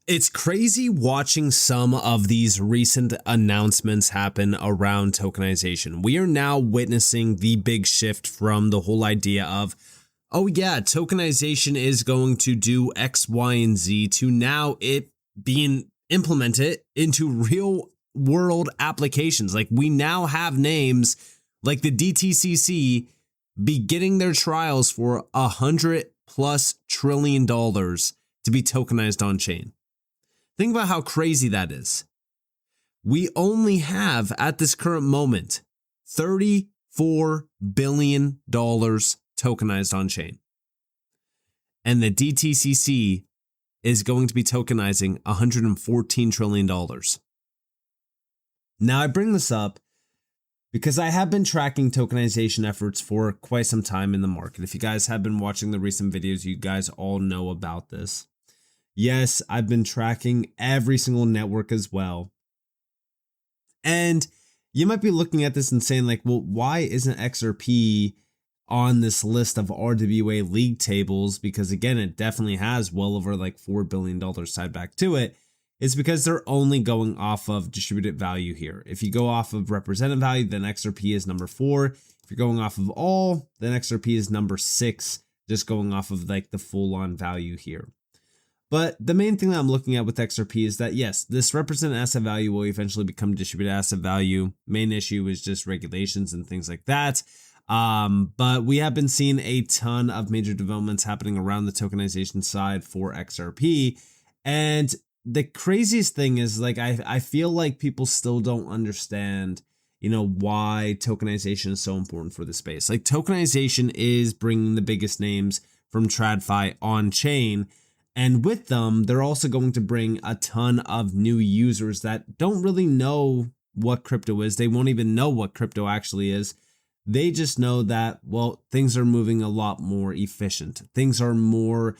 It's crazy watching some of these recent announcements happen around tokenization. We are now witnessing the big shift from the whole idea of, oh yeah, tokenization is going to do X, Y, and Z to now it being implemented into real world applications. Like we now have names like the DTCC beginning their trials for $100+ trillion to be tokenized on chain. Think about how crazy that is. We only have at this current moment $34 billion tokenized on chain. And the DTCC is going to be tokenizing $114 trillion. Now I bring this up because I have been tracking tokenization efforts for quite some time in the market. If you guys have been watching the recent videos, you guys all know about this. Yes, I've been tracking every single network as well. And you might be looking at this and saying like, well, why isn't XRP on this list of RWA league tables? Because again, it definitely has well over like $4 billion tied back to it. It's because they're only going off of distributed value here. If you go off of represented value, then XRP is number 4. If you're going off of all, then XRP is number 6, just going off of like the full on value here. But the main thing that I'm looking at with XRP is that, yes, this represented asset value will eventually become distributed asset value. Main issue is just regulations and things like that. But we have been seeing a ton of major developments happening around the tokenization side for XRP. And the craziest thing is like, I feel like people still don't understand, you know, why tokenization is so important for the space. Like tokenization is bringing the biggest names from TradFi on chain. And with them, they're also going to bring a ton of new users that don't really know what crypto is. They won't even know what crypto actually is. They just know that, well, things are moving a lot more efficient. Things are more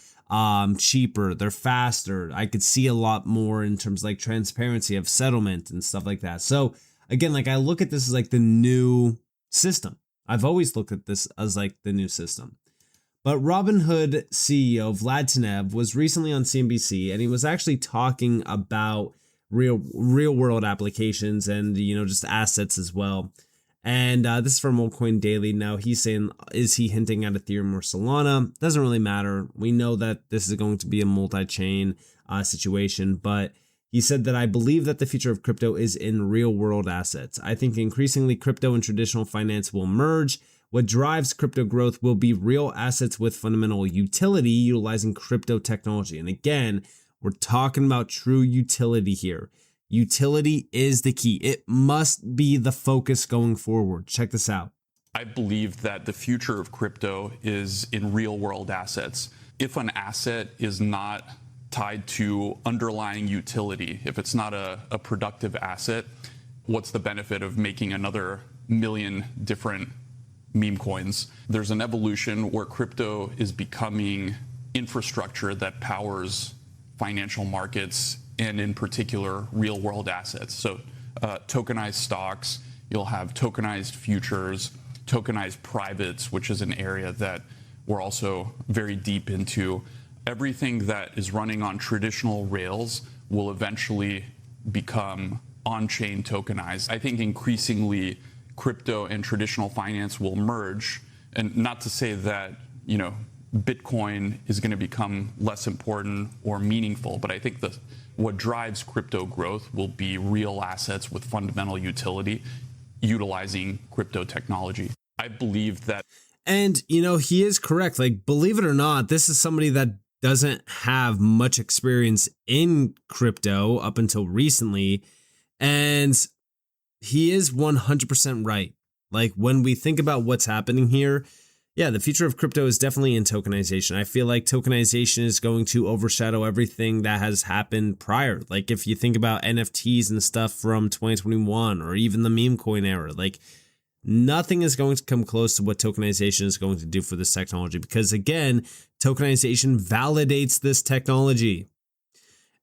cheaper. They're faster. I could see a lot more in terms of like transparency of settlement and stuff like that. So again, like I look at this as like the new system. I've always looked at this as like the new system. But Robinhood CEO Vlad Tenev was recently on CNBC, and he was actually talking about real world applications and, you know, just assets as well. And this is from Altcoin Daily. Now he's saying, is he hinting at Ethereum or Solana? Doesn't really matter. We know that this is going to be a multi-chain situation, but he said that I believe that the future of crypto is in real world assets. I think increasingly crypto and traditional finance will merge. What drives crypto growth will be real assets with fundamental utility utilizing crypto technology. And again, we're talking about true utility here. Utility is the key. It must be the focus going forward. Check this out. I believe that the future of crypto is in real world assets. If an asset is not tied to underlying utility, if it's not a productive asset, what's the benefit of making another million different meme coins? There's an evolution where crypto is becoming infrastructure that powers financial markets and in particular real world assets. So tokenized stocks, you'll have tokenized futures, tokenized privates, which is an area that we're also very deep into. Everything that is running on traditional rails will eventually become on-chain tokenized. I think increasingly crypto and traditional finance will merge, and not to say that, you know, Bitcoin is going to become less important or meaningful, but I think that what drives crypto growth will be real assets with fundamental utility utilizing crypto technology. I believe that. And, you know, he is correct. Like, believe it or not, this is somebody that doesn't have much experience in crypto up until recently. And he is 100% right. Like when we think about what's happening here, yeah, the future of crypto is definitely in tokenization. I feel like tokenization is going to overshadow everything that has happened prior. Like if you think about NFTs and stuff from 2021 or even the meme coin era, like nothing is going to come close to what tokenization is going to do for this technology. Because again, tokenization validates this technology.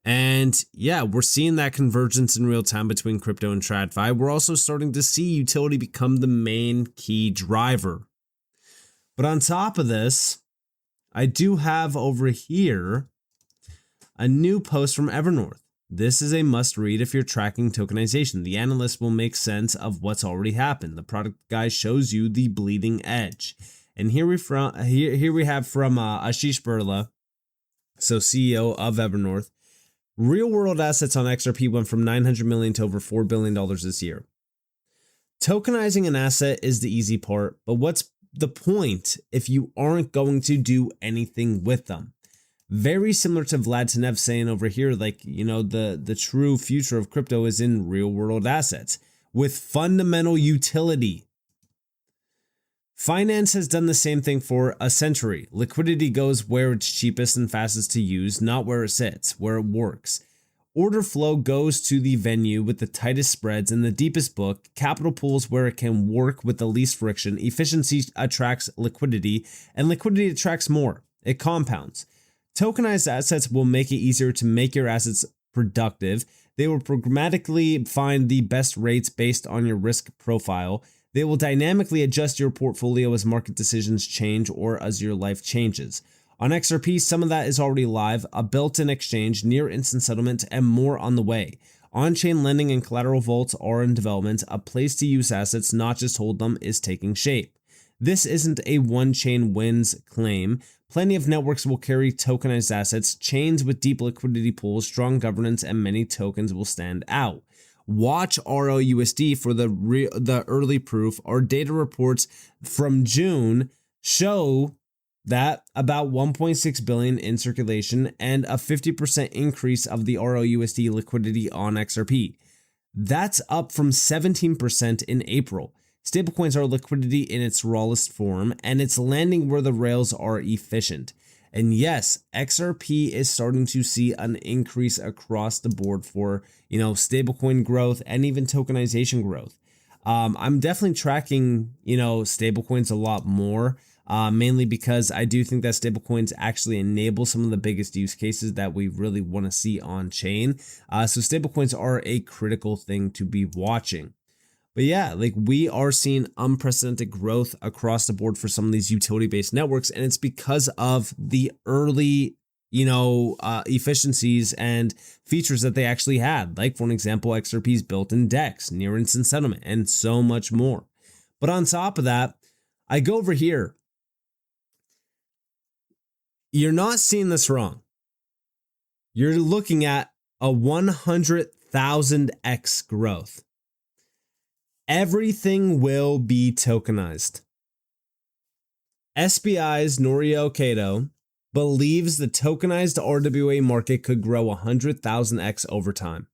And yeah, we're seeing that convergence in real time between crypto and TradFi. We're also starting to see utility become the main key driver. But on top of this, I do have over here A new post from Evernorth. This is a must read if you're tracking tokenization. The analyst will make sense of what's already happened. The product guy shows you the bleeding edge. And here we have from Ashish Birla, so CEO of Evernorth. Real world assets on XRP went from $900 million to over $4 billion this year. Tokenizing an asset is the easy part, but what's the point if you aren't going to do anything with them? Very similar to Vlad Tenev saying over here, like, the true future of crypto is in real world assets with fundamental utility. Finance has done the same thing for a century. Liquidity goes where it's cheapest and fastest to use, not where it sits, where it works. Order flow goes to the venue with the tightest spreads and the deepest book. Capital pools where it can work with the least friction. Efficiency attracts liquidity, and liquidity attracts more. It compounds. Tokenized assets will make it easier to make your assets productive. They will programmatically find the best rates based on your risk profile. They will dynamically adjust your portfolio as market decisions change or as your life changes. On XRP, some of that is already live, a built-in exchange, near instant settlement, and more on the way. On-chain lending and collateral vaults are in development. A place to use assets, not just hold them, is taking shape. This isn't a one-chain wins claim. Plenty of networks will carry tokenized assets. Chains with deep liquidity pools, strong governance, and many tokens will stand out. Watch ROUSD for the early proof. Our data reports from June show that about 1.6 billion in circulation and a 50% increase of the ROUSD liquidity on XRP. That's up from 17% in April. Stablecoins are liquidity in its rawest form, and it's landing where the rails are efficient. And yes, XRP is starting to see an increase across the board for, stablecoin growth and even tokenization growth. I'm definitely tracking, stablecoins a lot more. Mainly because I do think that stablecoins actually enable some of the biggest use cases that we really want to see on chain. So stablecoins are a critical thing to be watching. But yeah, we are seeing unprecedented growth across the board for some of these utility-based networks, and it's because of the early, efficiencies and features that they actually had. Like, for an example, XRP's built-in DEX, near instant settlement, and so much more. But on top of that, I go over here. You're not seeing this wrong. You're looking at a 100,000x growth. Everything will be tokenized. SBI's Norio Kato believes the tokenized RWA market could grow 100,000x over time.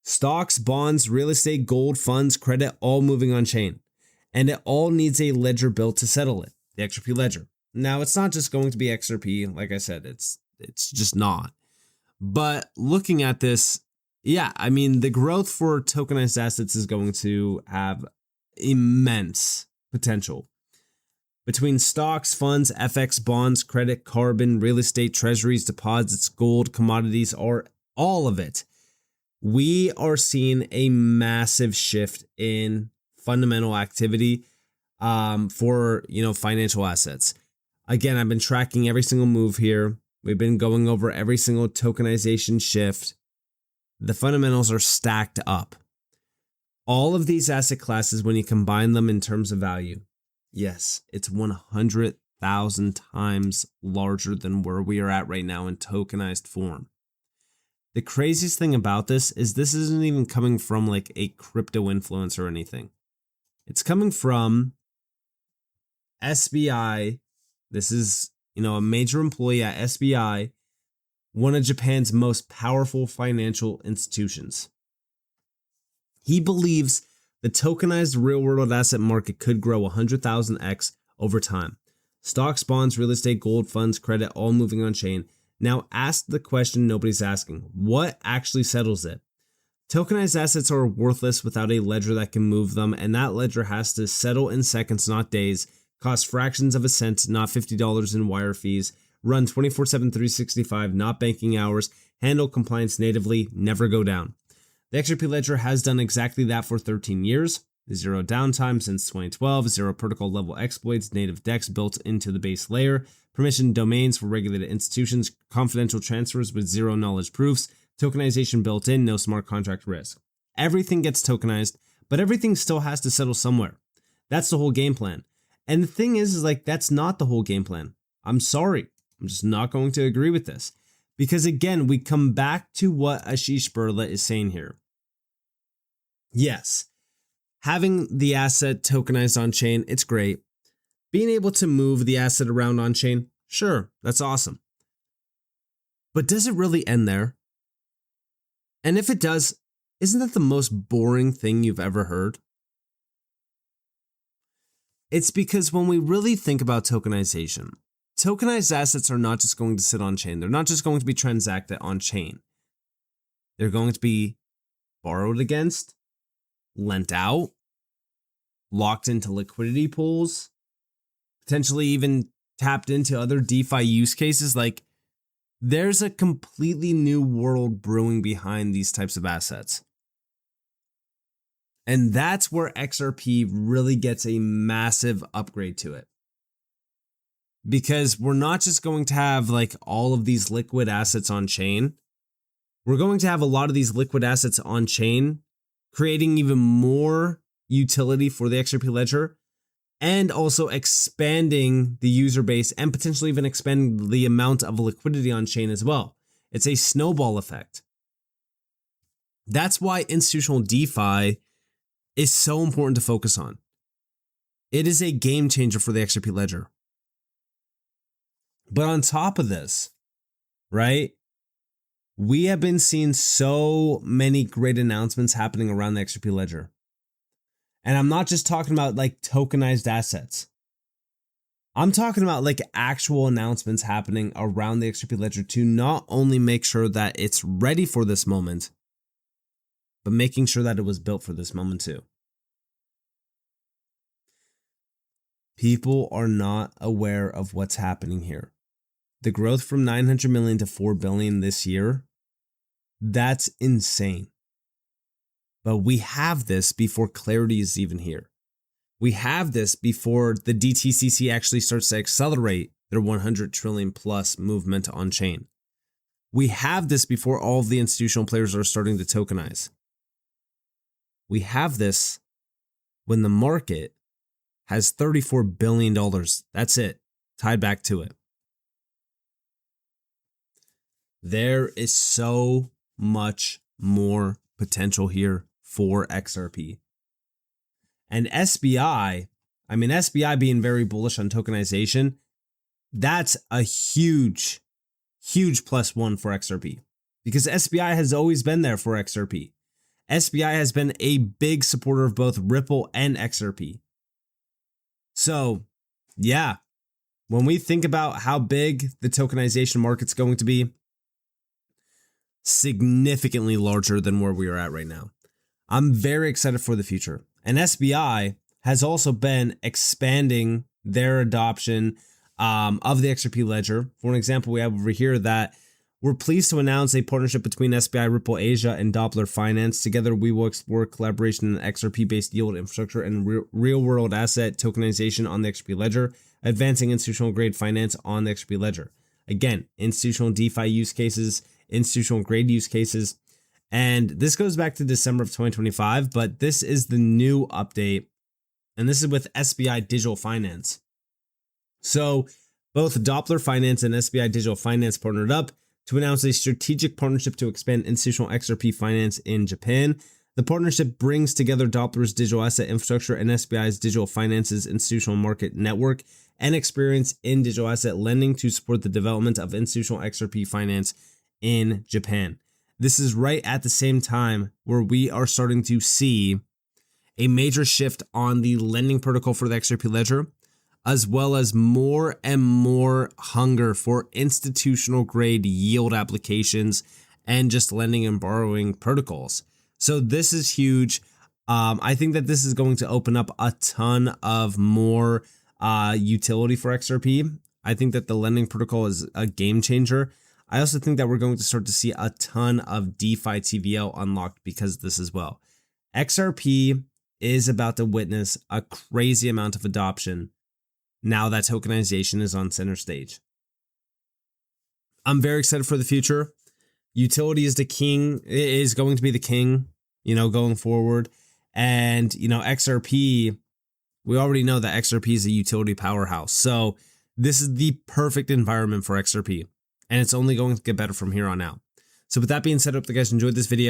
Stocks, bonds, real estate, gold, funds, credit, all moving on chain. And it all needs a ledger built to settle it, the XRP ledger. Now, it's not just going to be XRP. Like I said, it's just not. But looking at this, yeah, I mean, the growth for tokenized assets is going to have immense potential. Between stocks, funds, FX, bonds, credit, carbon, real estate, treasuries, deposits, gold, commodities, or all of it, we are seeing a massive shift in fundamental activity for financial assets. Again, I've been tracking every single move here. We've been going over every single tokenization shift. The fundamentals are stacked up. All of these asset classes, when you combine them in terms of value, yes, it's 100,000 times larger than where we are at right now in tokenized form. The craziest thing about this isn't even coming from like a crypto influence or anything. It's coming from SBI. This is, a major employee at SBI, one of Japan's most powerful financial institutions. He believes the tokenized real-world asset market could grow 100,000x over time. Stocks, bonds, real estate, gold, funds, credit, all moving on chain. Now ask the question nobody's asking. What actually settles it? Tokenized assets are worthless without a ledger that can move them, and that ledger has to settle in seconds, not days, cost fractions of a cent, not $50 in wire fees, run 24/7, 365, not banking hours, handle compliance natively, never go down. The XRP ledger has done exactly that for 13 years. Zero downtime since 2012, zero protocol level exploits, native DEX built into the base layer, permissioned domains for regulated institutions, confidential transfers with zero knowledge proofs, tokenization built in, no smart contract risk. Everything gets tokenized, but everything still has to settle somewhere. That's the whole game plan. And the thing is like, that's not the whole game plan. I'm sorry. I'm just not going to agree with this. Because again, we come back to what Ashish Birla is saying here. Yes, having the asset tokenized on chain, it's great. Being able to move the asset around on chain, sure, that's awesome. But does it really end there? And if it does, isn't that the most boring thing you've ever heard? It's because when we really think about tokenization, tokenized assets are not just going to sit on chain. They're not just going to be transacted on chain. They're going to be borrowed against, lent out, locked into liquidity pools, potentially even tapped into other DeFi use cases. Like, there's a completely new world brewing behind these types of assets. And that's where XRP really gets a massive upgrade to it. Because we're not just going to have like all of these liquid assets on chain. We're going to have a lot of these liquid assets on chain, creating even more utility for the XRP ledger, and also expanding the user base and potentially even expanding the amount of liquidity on chain as well. It's a snowball effect. That's why institutional DeFi is so important to focus on. It is a game changer for the XRP ledger. But on top of this, right, we have been seeing so many great announcements happening around the XRP ledger. And I'm not just talking about like tokenized assets. I'm talking about like actual announcements happening around the XRP ledger to not only make sure that it's ready for this moment, but making sure that it was built for this moment too. People are not aware of what's happening here. The growth from 900 million to 4 billion this year, that's insane. But we have this before clarity is even here. We have this before the DTCC actually starts to accelerate their 100 trillion plus movement on chain. We have this before all of the institutional players are starting to tokenize. We have this when the market has $34 billion. That's it, tied back to it. There is so much more potential here for XRP. And SBI being very bullish on tokenization, that's a huge, huge plus one for XRP. Because SBI has always been there for XRP. SBI has been a big supporter of both Ripple and XRP. So, yeah, when we think about how big the tokenization market's going to be, significantly larger than where we are at right now. I'm very excited for the future. And SBI has also been expanding their adoption of the XRP ledger. For an example, we have over here that we're pleased to announce a partnership between SBI, Ripple Asia, and Doppler Finance. Together, we will explore collaboration in XRP-based yield infrastructure and real-world asset tokenization on the XRP ledger, advancing institutional-grade finance on the XRP ledger. Again, institutional DeFi use cases, institutional grade use cases. And this goes back to December of 2025, but this is the new update. And this is with SBI Digital Finance. So both Doppler Finance and SBI Digital Finance partnered up to announce a strategic partnership to expand institutional XRP finance in Japan. The partnership brings together Doppler's digital asset infrastructure and SBI's digital finance's institutional market network and experience in digital asset lending to support the development of institutional XRP finance in Japan. This is right at the same time where we are starting to see a major shift on the lending protocol for the XRP ledger, as well as more and more hunger for institutional grade yield applications and just lending and borrowing protocols. So this is huge. I think that this is going to open up a ton of more utility for XRP. I think that the lending protocol is a game changer. I also think that we're going to start to see a ton of DeFi TVL unlocked because of this as well. XRP is about to witness a crazy amount of adoption now that tokenization is on center stage. I'm very excited for the future. Utility is going to be the king, going forward. And, XRP, we already know that XRP is a utility powerhouse. So this is the perfect environment for XRP. And it's only going to get better from here on out. So with that being said, I hope you guys enjoyed this video.